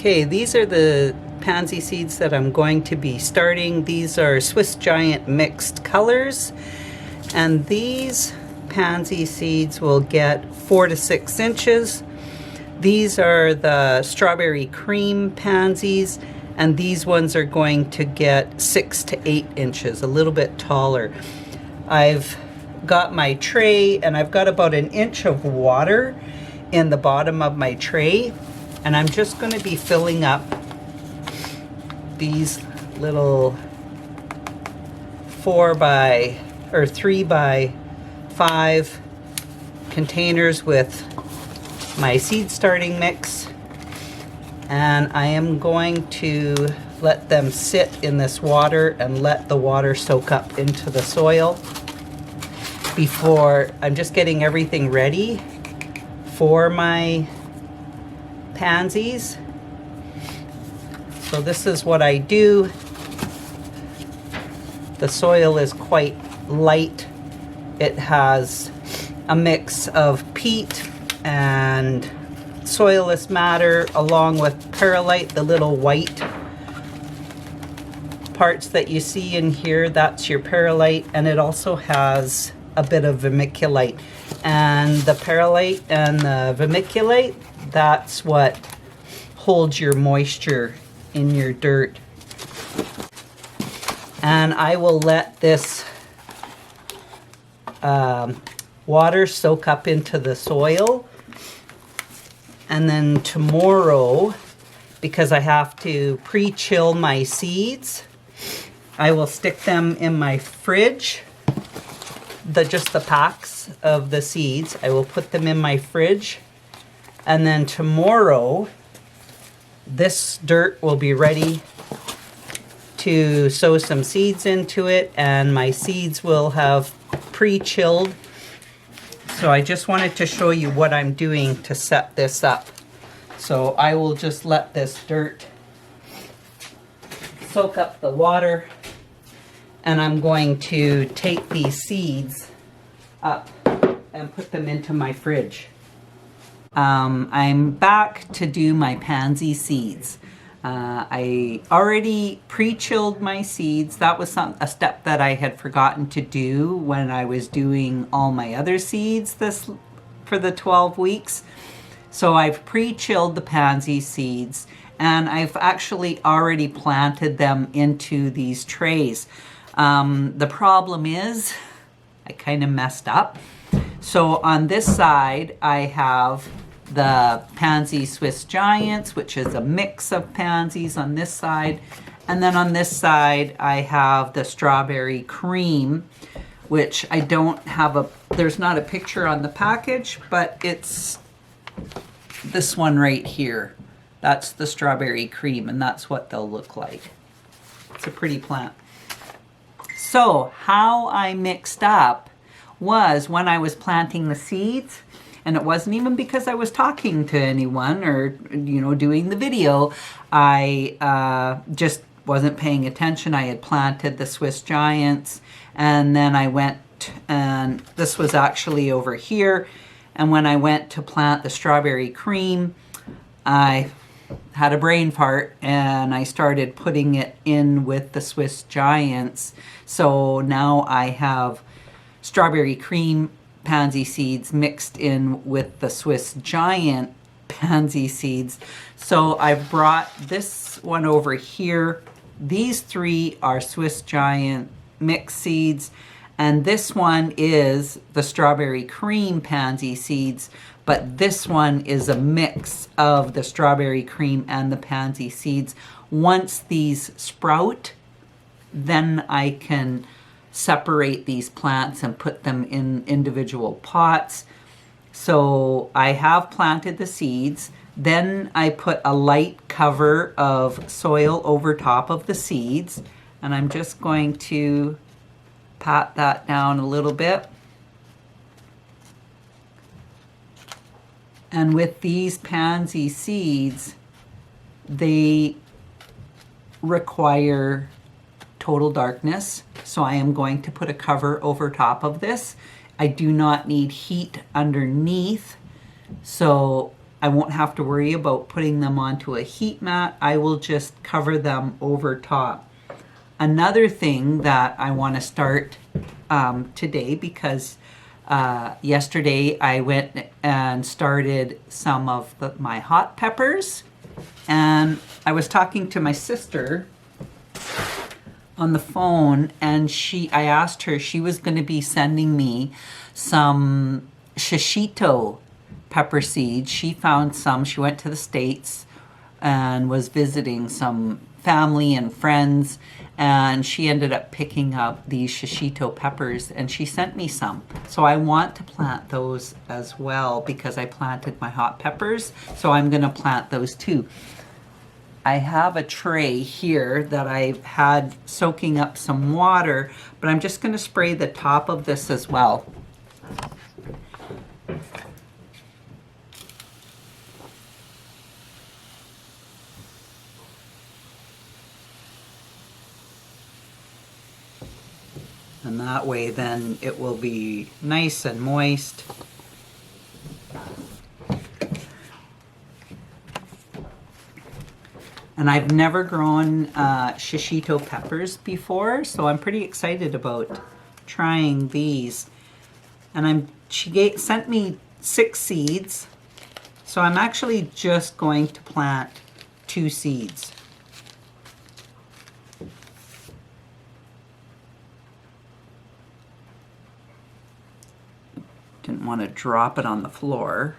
Okay, these are the pansy seeds that I'm going to be starting. These are Swiss Giant mixed colors, and these pansy seeds will get 4 to 6 inches. These are the strawberry cream pansies, and these ones are going to get 6 to 8 inches, a little bit taller. I've got my tray, and I've got about 1 inch of water in the bottom of my tray, and I'm just going to be filling up these little 3 by 5 containers with my seed starting mix, and I am going to let them sit in this water and let the water soak up into the soil. Before, I'm just getting everything ready for my pansies. So this is what I do. The soil is quite light. It has a mix of peat and soilless matter along with perlite, the little white parts that you see in here, that's your perlite, and it also has a bit of vermiculite. And the perlite and the vermiculite, that's what holds your moisture in your dirt. And I will let this water soak up into the soil, and then tomorrow, because I have to pre-chill my seeds, I will stick them in my fridge. Just the packs of the seeds, I will put them in my fridge, and then tomorrow this dirt will be ready to sow some seeds into it, and my seeds will have pre-chilled. So I just wanted to show you what I'm doing to set this up. So I will just let this dirt soak up the water, and I'm going to take these seeds up and put them into my fridge. I'm back to do my pansy seeds. I already pre-chilled my seeds. That was a step that I had forgotten to do when I was doing all my other seeds for the 12 weeks. So I've pre-chilled the pansy seeds, and I've actually already planted them into these trays. The problem is I kind of messed up. So on this side, I have the Pansy Swiss Giants, which is a mix of pansies on this side. And then on this side, I have the strawberry cream, which I don't have there's not a picture on the package, but it's this one right here. That's the strawberry cream, and that's what they'll look like. It's a pretty plant. So how I mixed up was when I was planting the seeds, and it wasn't even because I was talking to anyone or, doing the video. I just wasn't paying attention. I had planted the Swiss Giants, and then I went, and this was actually over here. And when I went to plant the strawberry cream, I had a brain fart, and I started putting it in with the Swiss Giants. So now I have strawberry cream pansy seeds mixed in with the Swiss Giant pansy seeds. So I brought this one over here. These 3 are Swiss Giant mixed seeds, and this one is the strawberry cream pansy seeds, but this one is a mix of the strawberry cream and the pansy seeds. Once these sprout, then I can separate these plants and put them in individual pots. So I have planted the seeds. Then I put a light cover of soil over top of the seeds, and I'm just going to pat that down a little bit. And with these pansy seeds, they require total darkness. So I am going to put a cover over top of this. I do not need heat underneath. So I won't have to worry about putting them onto a heat mat. I will just cover them over top. Another thing that I want to start today, because yesterday I went and started some of my hot peppers, and I was talking to my sister on the phone, and I asked her, she was going to be sending me some Shishito pepper seeds. She found some. She went to the States and was visiting some family and friends, and she ended up picking up these Shishito peppers, and she sent me some. So I want to plant those as well, because I planted my hot peppers, so I'm going to plant those too. I have a tray here that I've had soaking up some water, but I'm just going to spray the top of this as well. And that way then it will be nice and moist. And I've never grown Shishito peppers before, so I'm pretty excited about trying these. And she sent me 6 seeds, so I'm actually just going to plant 2 seeds. Didn't want to drop it on the floor.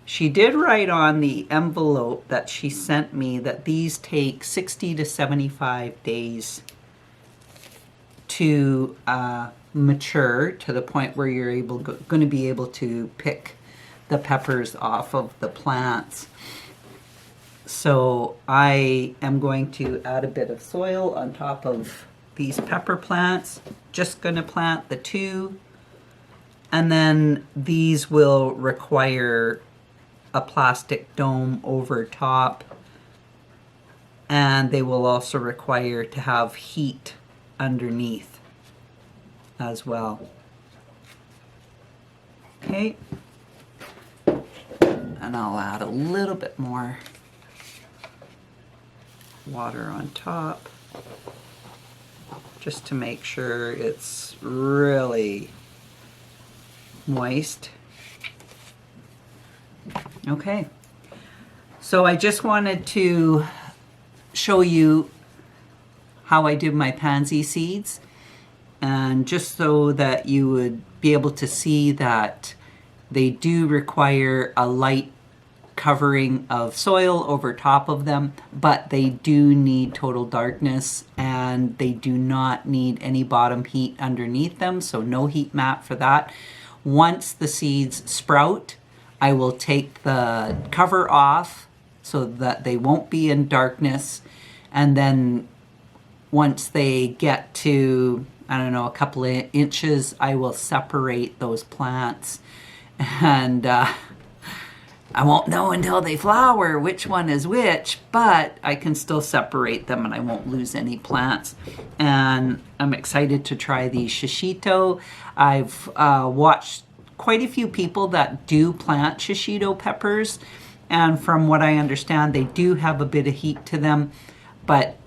She did write on the envelope that she sent me that these take 60 to 75 days to mature to the point where you're going to be able to pick the peppers off of the plants. So I am going to add a bit of soil on top of these pepper plants. Just going to plant the 2, and then these will require a plastic dome over top, and they will also require to have heat underneath as well. Okay, and I'll add a little bit more water on top just to make sure it's really moist. Okay, so I just wanted to show you how I did my pansy seeds, and just so that you would be able to see that they do require a light covering of soil over top of them, but they do need total darkness, and they do not need any bottom heat underneath them, so no heat mat for that. Once the seeds sprout, I will take the cover off so that they won't be in darkness, and then once they get to, I don't know, a couple of inches, I will separate those plants, and I won't know until they flower which one is which, but I can still separate them and I won't lose any plants. And I'm excited to try the Shishito. I've watched quite a few people that do plant Shishito peppers, and from what I understand, they do have a bit of heat to them, but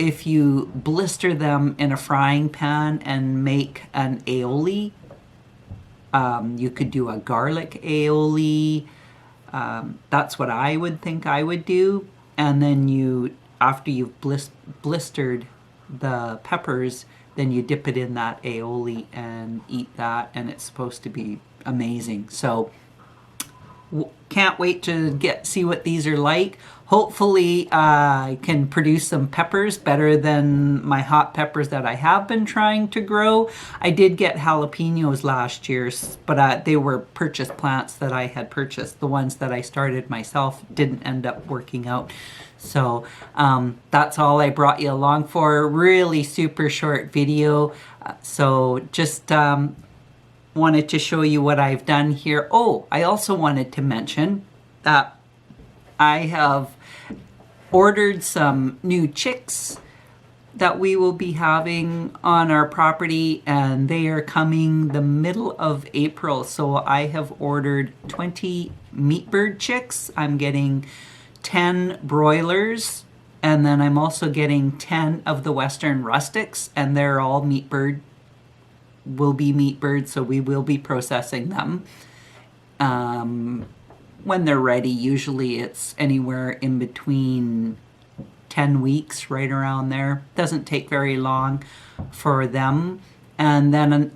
if you blister them in a frying pan and make an aioli, you could do a garlic aioli. That's what I would think I would do. And then after you've blistered the peppers, then you dip it in that aioli and eat that, and it's supposed to be amazing. So can't wait to see what these are like. Hopefully I can produce some peppers better than my hot peppers that I have been trying to grow. I did get jalapenos last year, but they were purchased plants that I had purchased. The ones that I started myself didn't end up working out. So that's all I brought you along for. Really super short video. So just wanted to show you what I've done here. Oh, I also wanted to mention that I have ordered some new chicks that we will be having on our property, and they are coming the middle of April. So I have ordered 20 meat bird chicks. I'm getting 10 broilers, and then I'm also getting 10 of the Western rustics, and they're all meat bird, will be meat birds, so we will be processing them. When they're ready, usually it's anywhere in between 10 weeks, right around there. Doesn't take very long for them. And then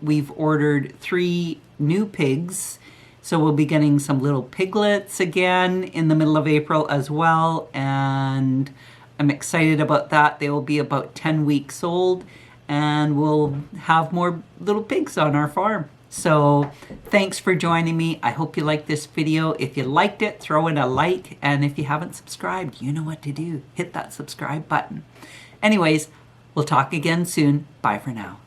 we've ordered 3 new pigs. So we'll be getting some little piglets again in the middle of April as well. And I'm excited about that. They will be about 10 weeks old, and we'll have more little pigs on our farm. So thanks for joining me. I hope you liked this video. If you liked it, throw in a like. And if you haven't subscribed, you know what to do. Hit that subscribe button. Anyways, we'll talk again soon. Bye for now.